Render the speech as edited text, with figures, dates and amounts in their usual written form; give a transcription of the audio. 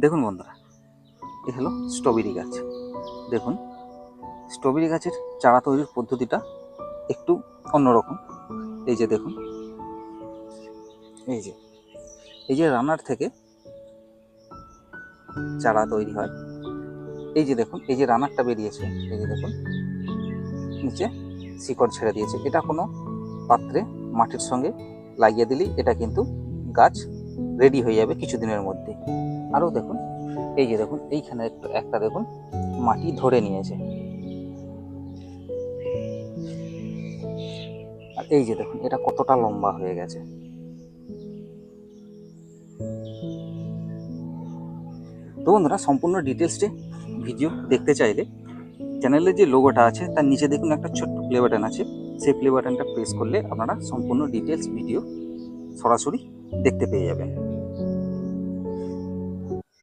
দেখুন বন্ধুরা, এ হলো স্ট্রবেরি গাছ। দেখুন, স্ট্রবেরি গাছের চারা তৈরির পদ্ধতিটা একটু অন্যরকম। এই যে দেখুন, এই যে রানার থেকে চারা তৈরি হয়। এই যে দেখুন, এই যে রানারটা বেরিয়েছে, এই যে দেখুন নিচে শিকড় ছেড়ে দিয়েছে। এটা কোনো পাত্রে মাটির সঙ্গে লাগিয়ে দিলেই এটা কিন্তু গাছ রেডি হয়ে যাবে কিছুদিনের মধ্যে। আরও দেখুন, এই যে দেখুন এইখানে একটা দেখুন মাটি ধরে নিয়েছে। আর এই যে দেখুন এটা কতটা লম্বা হয়ে গেছে। তো বন্ধুরা, সম্পূর্ণ ডিটেলসটি ভিডিও দেখতে চাইলে চ্যানেলের যে লোগোটা আছে তার নিচে দেখুন একটা ছোট্ট প্লে বাটন আছে। সেই প্লে বাটনটা প্রেস করলে আপনারা সম্পূর্ণ ডিটেলস ভিডিও সরাসরি দেখতে পেয়ে যাবেন।